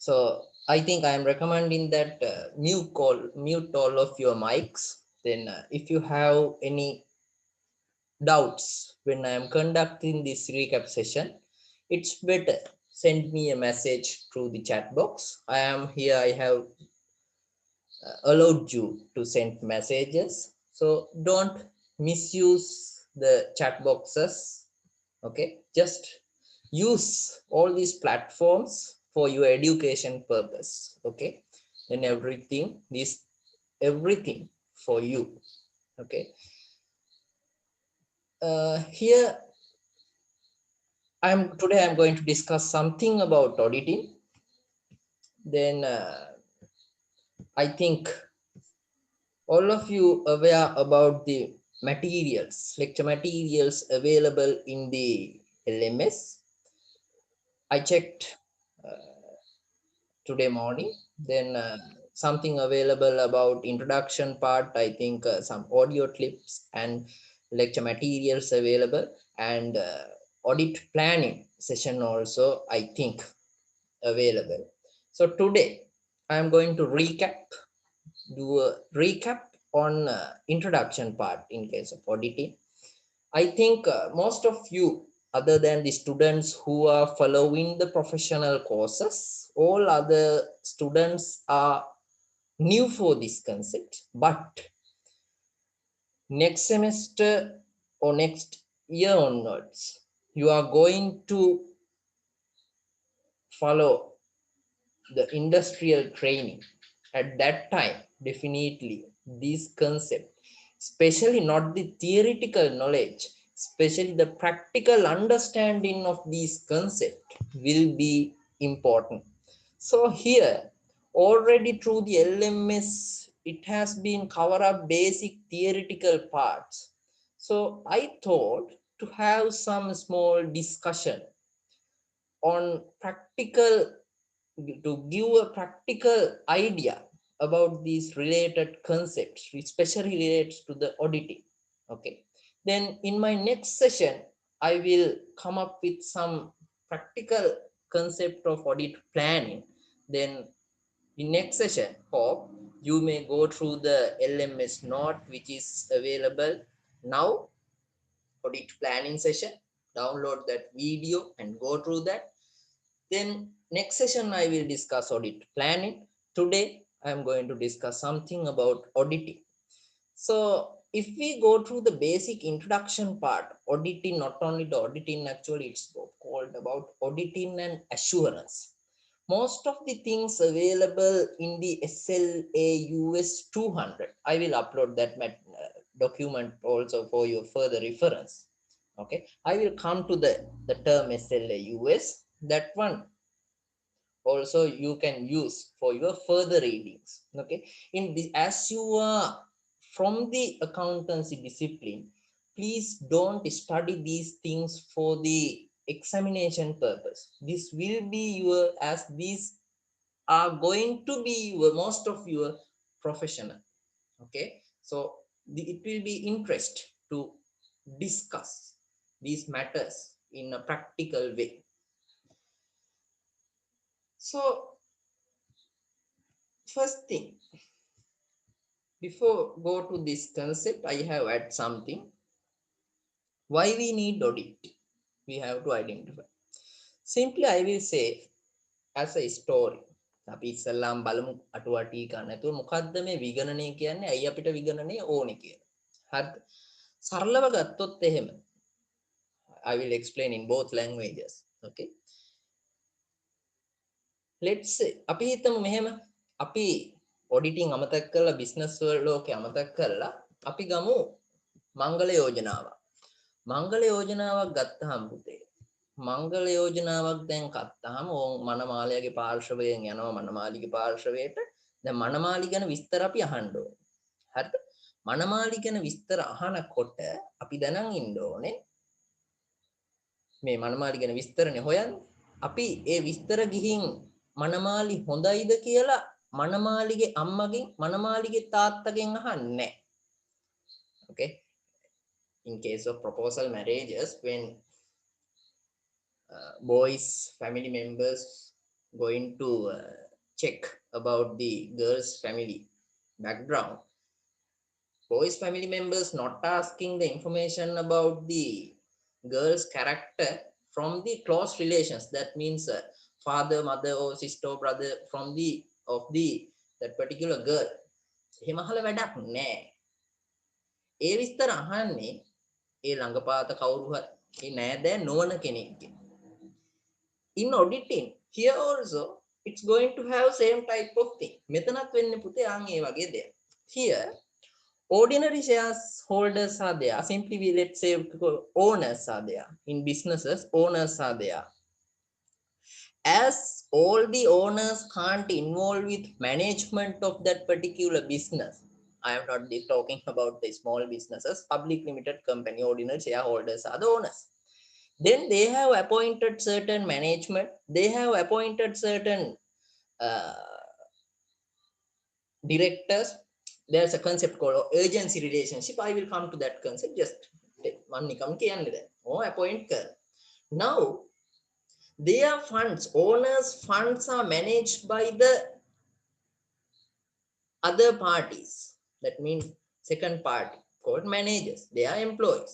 So I think I am recommending that mute all of your mics. Then if you have any doubts when I am conducting this recap session, it's better send me a message through the chat box. I am here. I have allowed you to send messages, so don't misuse the chat boxes. Okay, just use all these platforms for your education purpose. Okay, and everything for you. Okay, here I'm going to discuss something about auditing. Then I think all of you aware about the lecture materials available in the LMS. I checked today morning. Then something available about introduction part. I think some audio clips and lecture materials available, and audit planning session also I think available. So today I am going to do a recap on introduction part in case of auditing. I think most of you, other than the students who are following the professional courses, all other students are new for this concept. But next semester or next year onwards, you are going to follow the industrial training. At that time, definitely this concept, especially not the theoretical knowledge, especially the practical understanding of these concepts will be important. So here, already through the LMS, it has been cover up basic theoretical parts. So I thought to have some small discussion on practical, to give a practical idea about these related concepts, especially relates to the auditing. Okay, then in my next session I will come up with some practical concept of audit planning. Then in next session, hope you may go through the LMS note which is available now, audit planning session. Download that video and go through that. Then next session I will discuss audit planning. Today I am going to discuss something about auditing. So if we go through the basic introduction part, auditing, not only the auditing, actually it's called about auditing and assurance. Most of the things available in the SLA US 200, I will upload that document also for your further reference. Okay, I will come to the term SLA US. That one also you can use for your further readings. Okay, in the, as you are from the accountancy discipline, please don't study these things for the examination purpose. This will be your, as these are going to be your, most of your professional. Okay, so it will be interest to discuss these matters in a practical way. So first thing, before go to this concept, I have add something. Why we need audit? We have to identify. Simply, I will say as a story. අපි ඉස්සල්ලාම් බලමු අටුවා ටීකා නැතුව මොකද්ද මේ විගණනය කියන්නේ, ඇයි අපිට විගණනය ඕනේ කියලා. හරිද? සරලව ගත්තොත් එහෙම. I will explain in both languages. Okay. Let's say අපි හිතමු මෙහෙම, අපි auditing අමතක කරලා business ලෝකේ අමතක කරලා අපි ගමු මංගල යෝජනාවක්. මංගල යෝජනාවක් ගත්තාම පුතේ, මංගල යෝජනාවක් දැන් ගත්තාම ඕන් මනමාලයාගේ පාර්ශවයෙන් යනවා මනමාලිගේ පාර්ශවයට. දැන් මනමාලි ගැන විස්තර අපි අහන්න ඕනේ. හරිද? මනමාලි ගැන විස්තර අහනකොට අපි දැනන් ඉන්න ඕනේ මේ මනමාලි ගැන විස්තරනේ හොයන්නේ. අපි ඒ විස්තර ගිහින් මනමාලි හොඳයිද කියලා මනමාලිගේ අම්මගෙන් මනමාලිගේ තාත්තගෙන් අහන්නේ. Okay, in case of proposal marriages, when boys family members going to check about the girl's family background, boys family members not asking the information about the girl's character from the close relations, that means father, mother or sister or brother from the of the that particular girl. එහෙම අහලා වැඩක් නැහැ. ඒ විස්තර අහන්නේ ඒ ළඟපාත කවුරු හරි ඒ නෑදෑ නොවන කෙනෙක්ගේ. In auditing here also it's going to have same type of thing. මෙතනත් වෙන්නේ පුතේ ආන් ඒ වගේ දෙයක්. Here ordinary shareholders are there. Simply we let's say owners are there. In businesses, owners are there. As all the owners can't involve with management of that particular business, I am not talking about the small businesses, public limited company, ordinary shareholders are the owners. Then they have appointed certain management, they have appointed certain directors. There's a concept called agency relationship. I will come to that concept. Just one nikam kiyanne දැන් or appoint kar. Now their funds, owners funds are managed by the other parties. That means second party called managers. They are employees.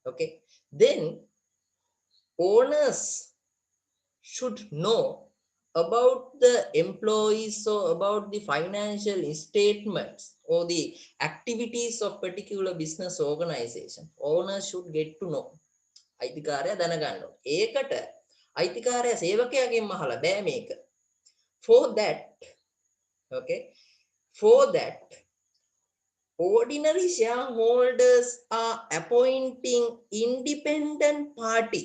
Okay, then owners should know about the employees or about the financial statements or the activities of particular business organization. Owners should get to know. අයිතිකාරයා දැනගන්න ඕනේ. ඒකට අයිතිකාරයා සේවකයාගෙන් අහලා බෑ මේක. For that, okay, for that ordinary shareholders are appointing independent party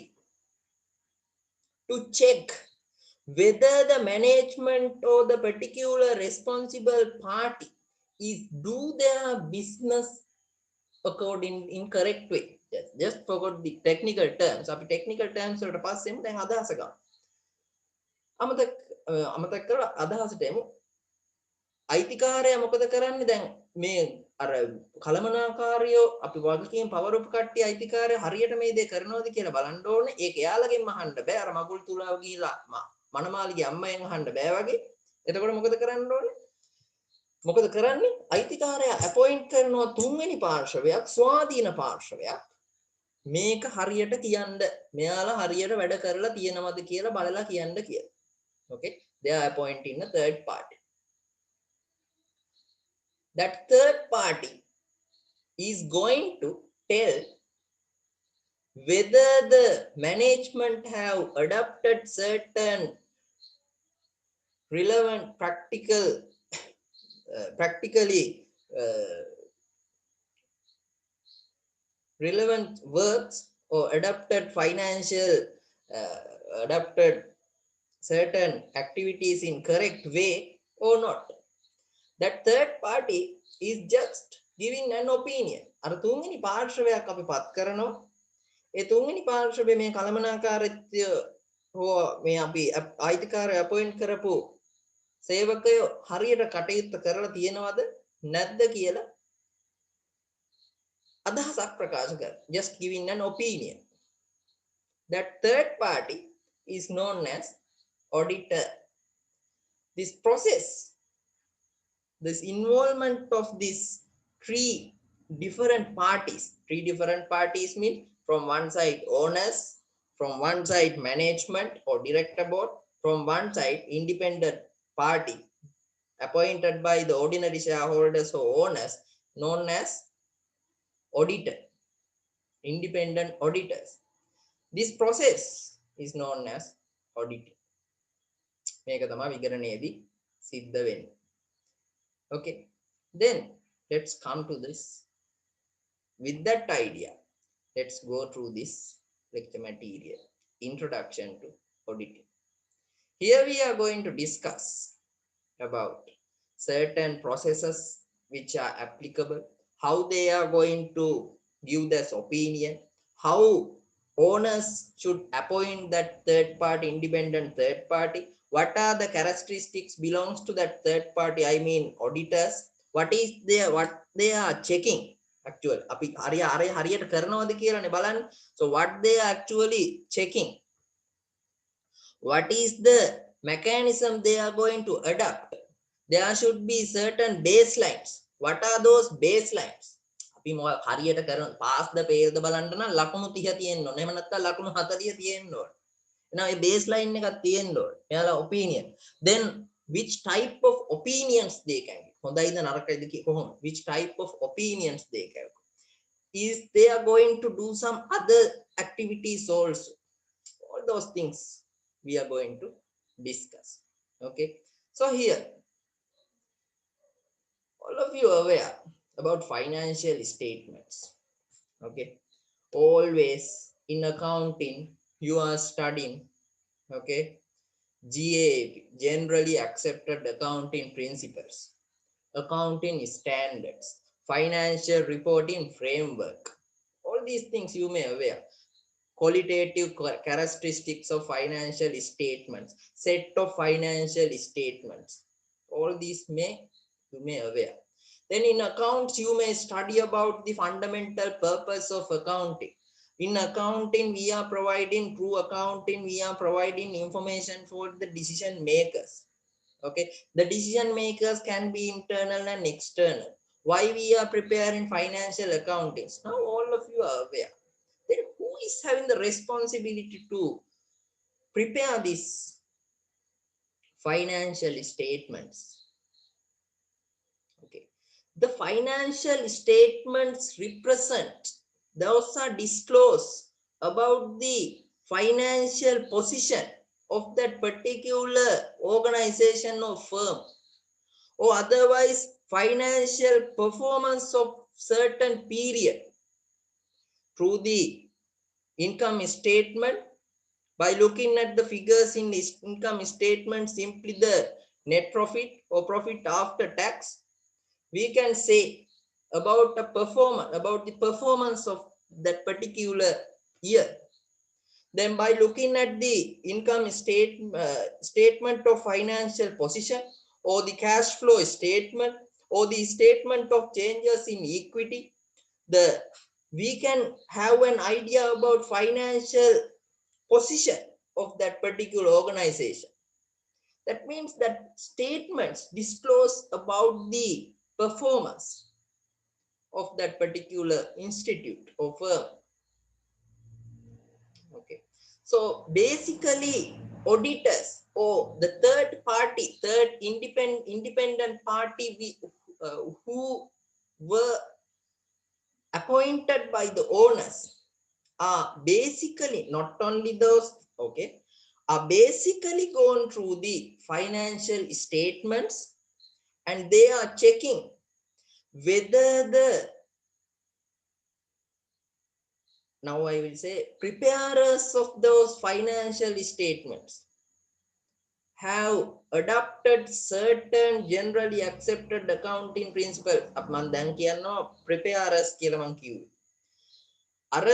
to check whether the management or the particular responsible party is do their business according in correct way. Just forgot the technical terms. අපි technical terms වලට පස්සෙම දැන් අදහස ගමු. අමතක කරලා අදහසට එමු. අයිතිකාරයා මොකද කරන්නේ දැන් මේ අර කලමනාකාරයෝ අපි වගකීම් පවරපු කට්ටිය අයිතිකාරයා හරියට මේ දේ කරනවද කියලා බලන්න ඕනේ. ඒක එයාලගෙන්ම අහන්න බෑ. අර මගුල් තුලාව ගිහිලා මනමාලිගේ අම්මයෙන් අහන්න බෑ වගේ. එතකොට මොකද කරන්න ඕනේ? මොකද කරන්නේ? අයිතිකාරයා අපොයින්ට් කරනවා තුන්වෙනි පාර්ශවයක්, ස්වාධීන පාර්ශවයක්. මේක හරියට කියන්න, මෙයාලා හරියට වැඩ කරලා තියෙනවද කියලා බලලා කියන්න කියලා. Okay, they are appointing a third party. That third party is going to tell whether the management have adopted certain relevant practically relevant works or adopted financial adopted certain activities in correct way or not. That third party is just giving an opinion. අර තුන්වෙනි පාර්ශවයක් අපි පත් කරනවා. ඒ තුන්වෙනි පාර්ශවයේ මේ කළමනාකාරීත්වය හෝ මේ අපි අයිතිකාරය අපොයින්ට් කරපු සේවකයෝ හරියට කටයුත්ත කරලා තියෙනවද නැද්ද කියලා අදහසක් ප්‍රකාශ කරනවා. Just giving an opinion. That third party is known as auditor. This process, this involvement of these three different parties mean from one side owners, from one side management or director board, from one side independent party appointed by the ordinary shareholders or owners, known as auditor, independent auditors. This process is known as auditing. මේක තමයි විගණනයේදී සිද්ධ වෙන්නේ. Okay, then let's come to this. With that idea, let's go through this lecture material, introduction to auditing. Here we are going to discuss about certain processes which are applicable, how they are going to give this opinion, how owners should appoint that third party, independent third party, what are the characteristics belongs to that third party, I mean auditors, what they are checking actually අපි හරියට කරනවද කියලානේ බලන්න. So what they are actually checking, what is the mechanism they are going to adopt. There should be certain baselines. What are those baselines? අපි මොකක් හරියට කරන pass ද පේල්ද බලන්න නම් ලකුණු 30 තියෙන්න ඕනේ. එහෙම නැත්නම් ලකුණු 40 තියෙන්න ඕනේ. එහෙනම් මේ baseline එකක් තියෙන්න ඕනේ. එයාලා opinion. Then which type of opinions they can give? හොඳයිද නරකයිද කොහොම? Which type of opinions they can give? Is they are going to do some other activities also? All those things we are going to discuss. Okay, so here all of you are aware about financial statements. Okay, always in accounting you are studying, okay, GAAP, generally accepted accounting principles, accounting standards, financial reporting framework. All these things you may aware. Qualitative characteristics of financial statements, set of financial statements. All these you may aware. Then in accounts you may study about the fundamental purpose of accounting. In accounting we are providing, through accounting we are providing information for the decision makers. Okay, the decision makers can be internal and external. Why we are preparing financial accountings? Now all of you are aware. Then who is having the responsibility to prepare these financial statements? Okay, the financial statements represent, those are disclosed about the financial position of that particular organization or firm, or otherwise financial performance of certain period through the income statement. By looking at the figures in this income statement, simply the net profit or profit after tax, we can say about the performance of that particular year. Then by looking at the income statement of financial position, or the cash flow statement, or the statement of changes in equity, we can have an idea about financial position of that particular organization. That means that statements disclose about the performance of that particular institute or firm. Okay, so basically auditors or the third independent party who were appointed by the owners are basically not only those, okay, are basically gone through the financial statements, and they are checking whether the, now I will say, preparers of those financial statements have adopted certain generally accepted accounting principles. මම දැන් කියනවා preparers කියලා මම කිව්වේ. අර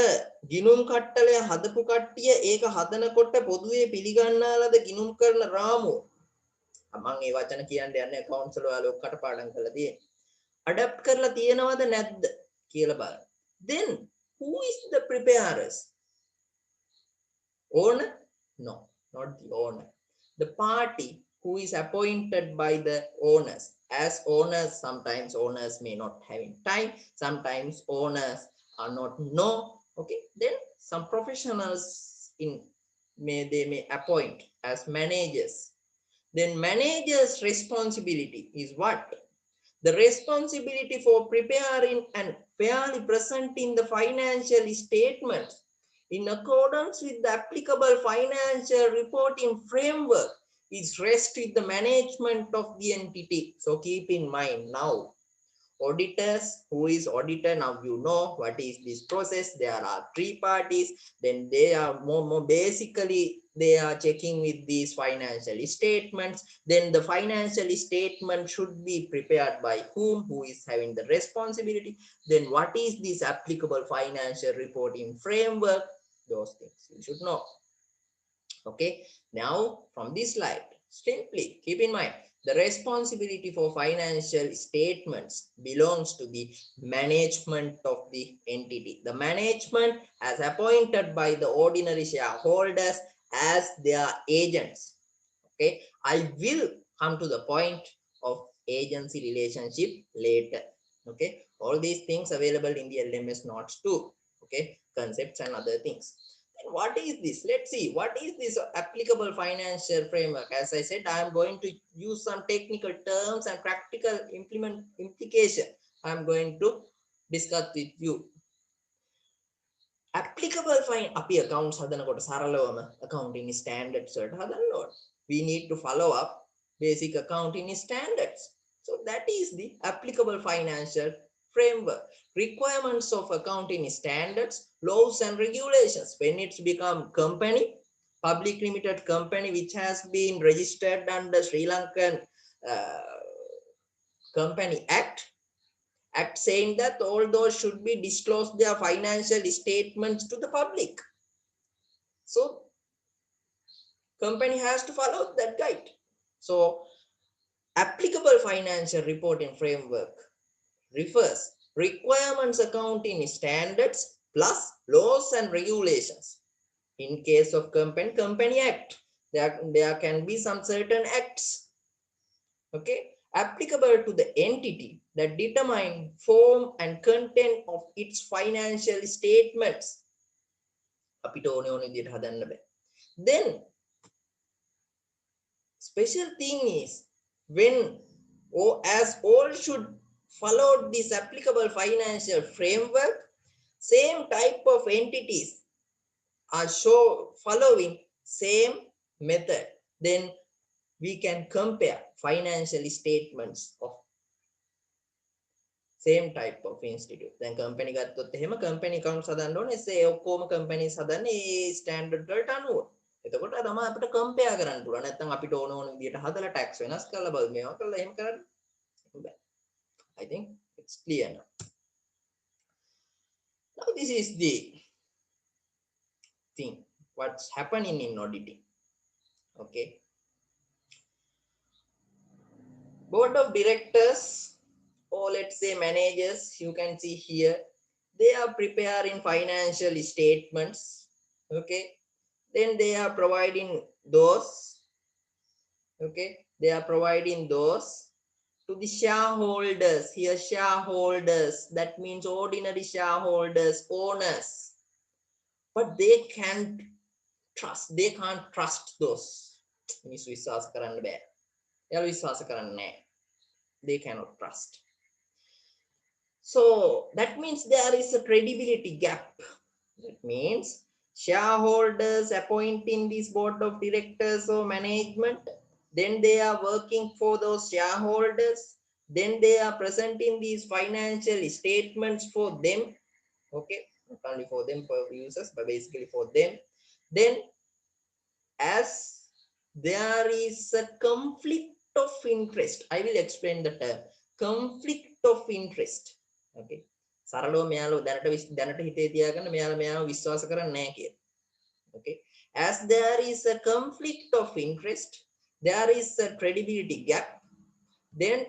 ගිනුම් කට්ටලය හදපු කට්ටිය ඒක හදනකොට පොදුවේ පිළිගන්නාලද ගිනුම් කරන රාමුව, මම ඒ වචන කියන්න යන්නේ accounts වල ඔයාලා කටපාඩම් කරලා තියෙන්නේ, අඩැප්ට් කරලා තියෙනවද නැද්ද කියලා බලන්න. Then who is the preparers? Owner? No, not the owner. The party who is appointed by the owners. As owners, sometimes owners may not have time, sometimes owners are not know. Okay, then some professionals they may appoint as managers. Then managers' responsibility is what? The responsibility for preparing and fairly presenting the financial statements in accordance with the applicable financial reporting framework is rest with the management of the entity. So keep in mind now, auditors, who is auditor, now you know what is this process. There are three parties. Then they are more basically they are checking with these financial statements. Then the financial statement should be prepared by who is having the responsibility. Then what is this applicable financial reporting framework? Those things you should know. Okay, now from this slide, simply keep in mind the responsibility for financial statements belongs to the management of the entity. The management as appointed by the ordinary shareholders as their agents. Okay, I will come to the point of agency relationship later. Okay, all these things available in the LMS notes too. Okay, concepts and other things. Then what is this? Let's see, what is this applicable financial framework? As I said, I am going to use some technical terms and practical implication. I am going to discuss with you. Applicable fine අපි accounts හදනකොට සරලවම accounting standards වලට හදන්න ඕන. We need to follow up basic accounting standards. So that is the applicable financial framework. Requirements of accounting standards, laws and regulations. When it's become company, public limited company which has been registered under Sri Lankan Company Act saying that all those should be disclosed their financial statements to the public. So company has to follow that guide. So applicable financial reporting framework refers requirements accounting standards plus laws and regulations. In case of company act, there can be some certain acts, okay, applicable to the entity that determine form and content of its financial statements. අපිට ඕනේ ඕන විදිහට හදන්න බෑ. Then special thing is when as all should follow this applicable financial framework, same type of entities are following same method, then we can compare financial statements of same type of institute. Then company ගත්තොත් එහෙම company accounts හදන්න ඕනේ ඒ ඔක්කොම companies හදන්නේ ඒ standard වලට අනුව. එතකොට තමයි අපිට compare කරන්න පුළුවන්. නැත්නම් අපිට ඕන ඕන විදිහට හදලා tax වෙනස් කරලා බල මේවා කරලා එහෙම කරන්න බෑ. I think it's clear now. Now this is the thing what's happening in auditing. Okay, board of directors, or let's say managers, you can see here, they are preparing financial statements. Okay, then they are providing those, okay, they are providing those to the shareholders. Here shareholders, that means ordinary shareholders, owners, but they can't trust those. මිනිස්සු විශ්වාස කරන්න බෑ. එයාලා විශ්වාස කරන්නේ නැහැ. They cannot trust. So that means there is a credibility gap. That means shareholders appointing this board of directors or management, then they are working for those shareholders, then they are presenting these financial statements for them. Okay, not only for them, for users, but basically for them. Then as there is a conflict of interest, I will explain the term conflict of interest. Okay, සරලව මෙයාලා දැනට හිතේ තියාගන්න මෙයාලා විශ්වාස කරන්නේ නැහැ කියලා. Okay, as there is a conflict of interest, there is a credibility gap, then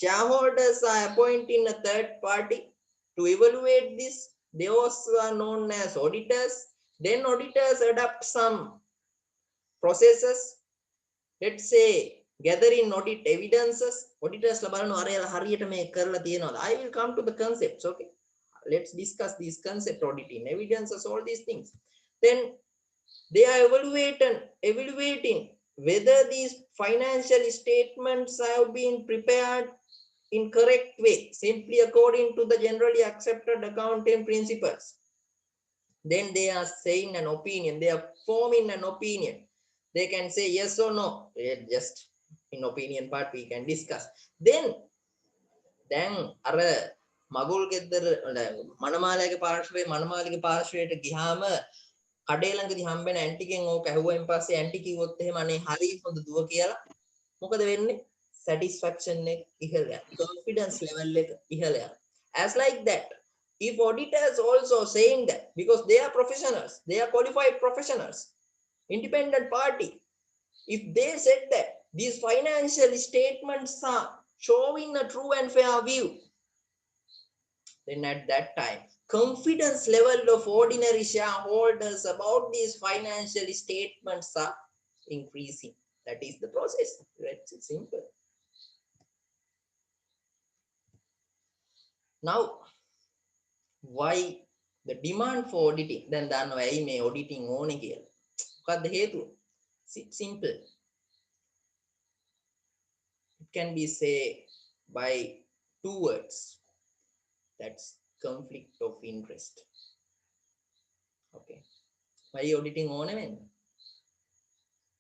shareholders are appointing a third party to evaluate this. They also are known as auditors. Then auditors adopt some processes, let's say gathering audit evidences. Auditors la බලනවා අර හරියට මේ කරලා තියෙනවද. I will come to the concepts. Okay, let's discuss these concept, auditing evidences, all these things. Then they are evaluating whether these financial statements have been prepared in correct way, simply according to the generally accepted accounting principles. Then they are saying an opinion, they are forming an opinion. They can say yes or no. Just in opinion part we can discuss. Then අර මගුල් ගෙදර මනමාලගේ පාර්ශ්වයට ගියාම කඩේ ළඟදී හම්බෙන ඇන්ටිගෙන් ඕක ඇහුවෙන් පස්සේ aunty කිව්වොත් එහෙම අනේ හරි හොඳ දුව කියලා මොකද වෙන්නේ? satisfaction එක ඉහළ යනවා, confidence level එක ඉහළ යනවා. As like that, if auditors also saying that, because they are professionals, they are qualified professionals, independent party, if they said that these financial statements are showing a true and fair view, then at that time confidence level of ordinary shareholders about these financial statements are increasing. That is the process. That's simple. Now, why the demand for auditing? Then දන්නවා ඇයි මේ auditing ඕනේ කියලා. මොකක්ද හේතුව? Simple. It can be said by two words. That's conflict of interest. Okay. Why auditing ඕනේ වෙන්නේ?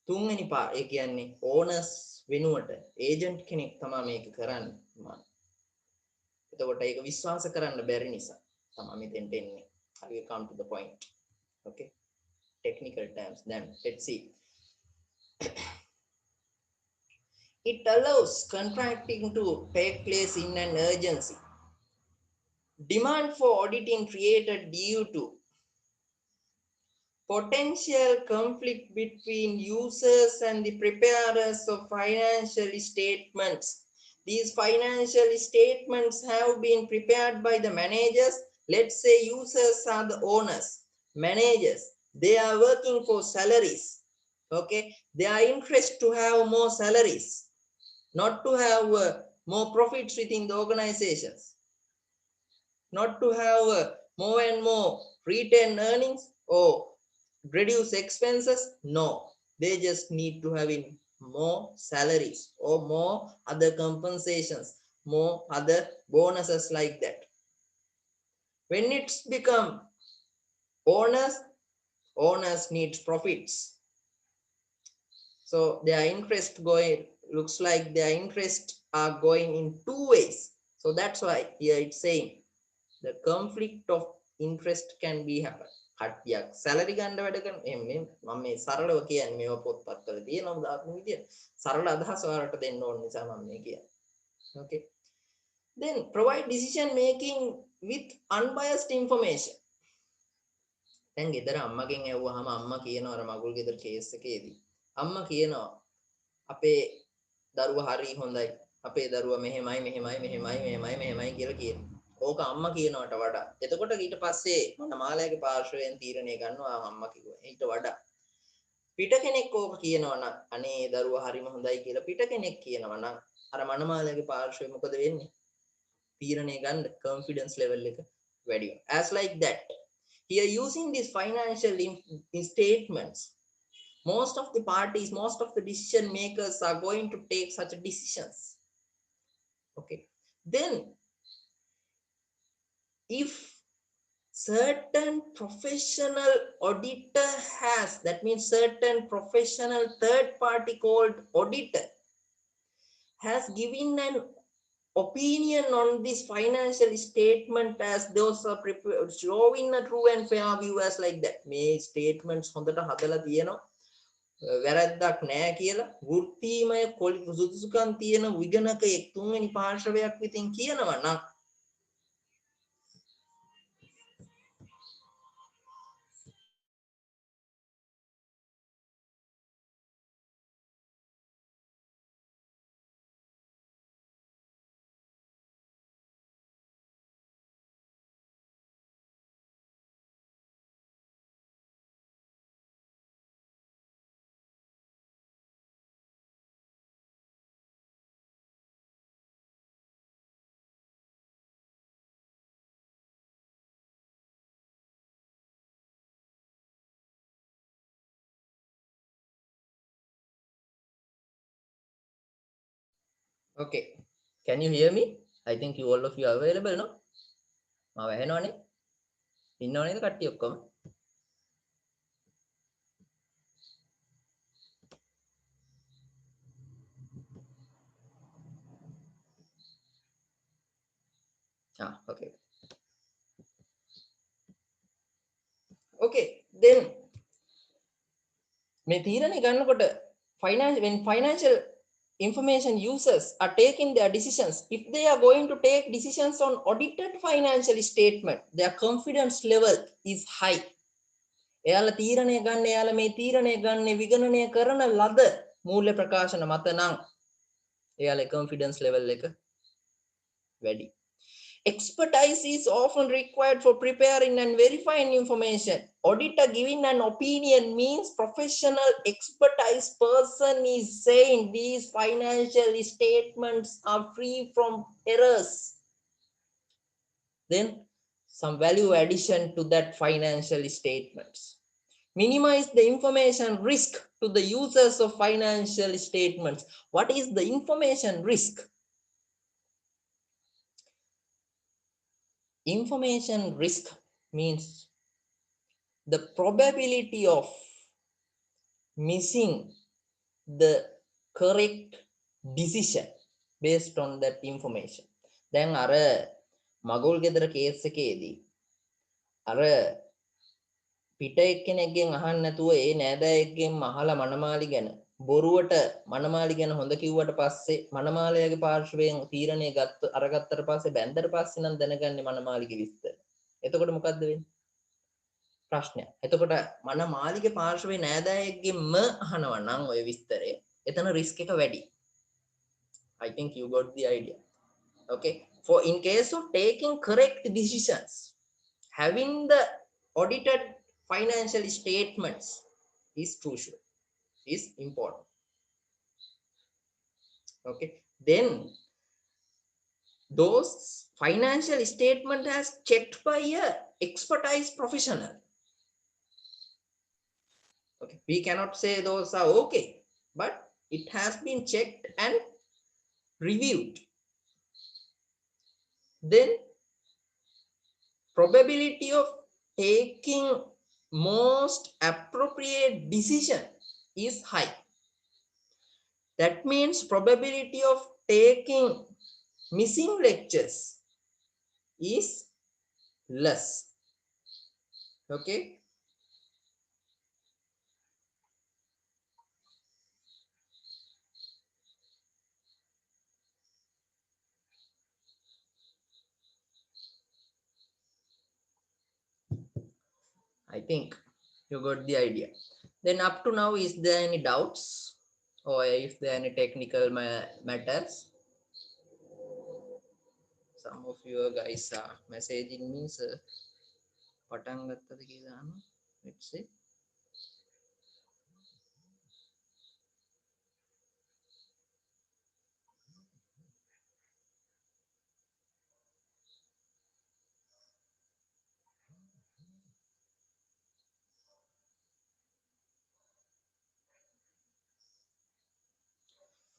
තුන්වෙනි ඒ කියන්නේ owners වෙනුවට agent කෙනෙක් තමයි මේක කරන්නේ. එතකොට ඒක විශ්වාස කරන්න බැරි නිසා තමයි මෙතෙන්ට එන්නේ. I will come to the point. Okay. Technical terms. Then let's see. It allows contracting to take place in an urgency. Demand for auditing created due to potential conflict between users and the preparers of financial statements. These financial statements have been prepared by the managers. Let's say users are the owners, managers. They are working for salaries. Okay, they are interested to have more salaries, not to have more profits within the organizations, not to have more and more retained earnings or reduce expenses. No, they just need to have in more salaries or more other compensations, more other bonuses like that. When it's become owners needs profits. So their interest looks like their interest are going in two ways. So that's why here it's saying the conflict of interest can be happen. කට්ටියක් salary ගන්න වැඩ කරන මම මේ සරලව කියන්නේ මේව පොත්පත්වල තියෙනවා දාපු විදියට සරල අදහස වලට දෙන්න ඕන නිසා මම මේ කියන්නේ. Okay. Then provide decision making with unbiased information. දැන් ගෙදර අම්මගෙන් ඇහුවාම අම්මා කියනවා අර මගුල් ගෙදර කේස් එකේදී අම්මා කියනවා අපේ දරුවා හරි හොඳයි අපේ දරුවා මෙහෙමයි කියලා කියනවා. ඕක අම්මා කියනවට වඩා එතකොට ඊට පස්සේ මම මාළයාගේ පාර්ශවයෙන් තීරණය ගන්නවා අම්මා කිව්වා ඊට වඩා පිට කෙනෙක් ඕක කියනවා නම් අනේ දරුවා හරිම හොඳයි කියලා පිට කෙනෙක් කියනවා නම් අර මනමාළයාගේ පාර්ශවය මොකද වෙන්නේ තීරණය ගන්න confidence level එක වැඩි වෙනවා. As like that, here using these financial statements, most of the parties, most of the decision makers are going to take such decisions. Okay. Then if certain professional auditor has, that means certain professional third party called auditor has given an opinion on this financial statement as those are prepared, showing a true and fair view as like that. මේ statements හොඳට හදලා තියෙනවා වැරද්දක් නැහැ කියලා වෘත්තීමය සුදුසුකම් තියෙන විගණක එක් තුන්වෙනි පාර්ශවයක් විසින් කියනවා නම් okay, can you hear me? I think you all of you are available, no? මාව ඇහෙනවනේ ඉන්නව නේද කට්ටිය ඔක්කොම okay. Okay, then මේ තීරණය ගන්නකොට when financial information users are taking their decisions, if they are going to take decisions on audited financial statement, their confidence level is high. එයාලා තීරණය ගන්න එයාලා මේ තීරණය ගන්න විගණනය කරන ලද මූල්‍ය ප්‍රකාශන මත නම් එයාලා confidence level එක වැඩි. Expertise is often required for preparing and verifying information. Auditor giving an opinion means professional expertise person is saying these financial statements are free from errors. Then some value addition to that financial statements. Minimize the information risk to the users of financial statements. What is the information risk? Information risk means the probability of missing the correct decision based on that information. දැන් අර මගුල් ගෙදර case එකේදී අර පිට එක්කෙනෙක්ගෙන් අහන්න නැතුව ඒ නෑදෑයෙක්ගෙන් අහලා මනමාලි ගැන බොරුවට මනමාලි ගැන හොඳ කිව්වට පස්සේ මනමාලයාගේ පාර්ශවයෙන් තීරණය අරගත්තට පස්සේ බැන්දට පස්සේ නම් දැනගන්නේ මනමාලිගේ විස්තර. එතකොට මොකද්ද වෙන්නේ? ප්‍රශ්නයක්. එතකොට මනමාලිගේ පාර්ශවයේ නෑදෑයෙක්ගෙන්ම අහනවා නම් ඔය විස්තරය එතන රිස්ක් එක වැඩි. I think you got the idea. Okay. For in case of taking correct decisions, having the audited financial statements is crucial, is important. Okay. Then those financial statement has checked by a expertise professional. Okay. We cannot say those are okay, but it has been checked and reviewed. Then probability of taking most appropriate decision is high. That means probability of taking missing lectures is less. Okay. I think you got the idea. Then up to now, is there any doubts or is there any technical matters? Some of you guys are messaging me, sir. පටන් ගත්තද කියලා අහනවා. Let's see.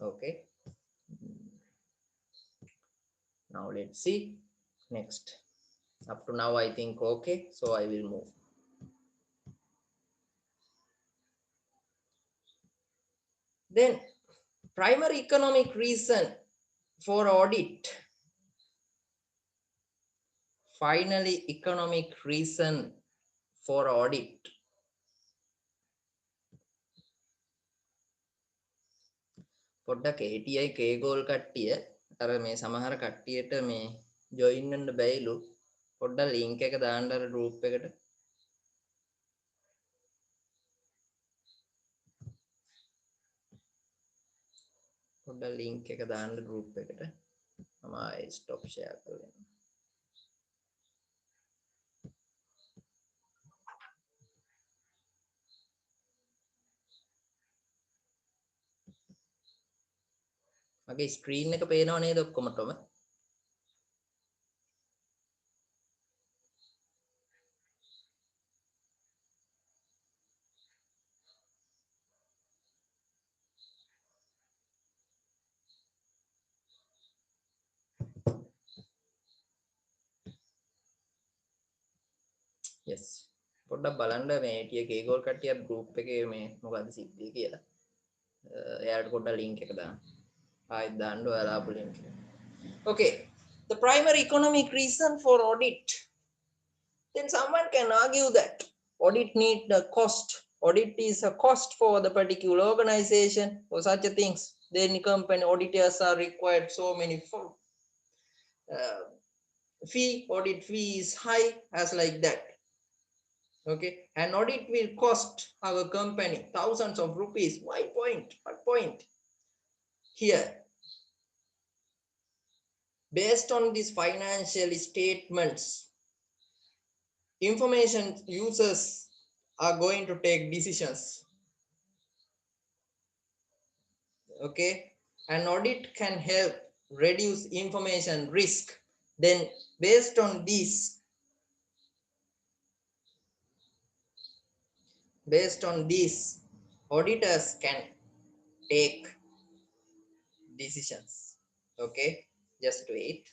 Okay. Now let's see. Next. Up to now, I think okay. So I will move. Then primary economic reason for audit. Finally, economic reason for audit. පොඩ්ඩක් ATI K-goal කට්ටිය අර මේ සමහර කට්ටියට මේ join වෙන්න බැයිලු. පොඩ්ඩක් link එක දාන්න අර group එකට. පොඩ්ඩක් link එක දාන්න group එකට. මම ආයෙ stop share කරලා. මගේ screen එක පේනව නේද ඔක්කොමටම? Yes. පොඩ්ඩක් බලන්න මේ ATI K-goal කට්ටිය group එකේ මේ මොකද්ද සිද්ධිය කියලා. එයාට පොඩ්ඩක් link එක දාන්න. ආයෙත් දාන්න ඔයාලා ආපු link එක. Okay. The primary economic reason for audit. Then someone can argue that audit need the cost. Audit is a cost for the particular organization or such a things. Then company auditors are required so many fee. Audit fee is high as like that. Okay, and audit will cost our company thousands of rupees. Why point? What point? Here, Based on these financial statements, information users are going to take decisions. Okay, an audit can help reduce information risk. Then based on this auditors can take decisions. Okay, just wait.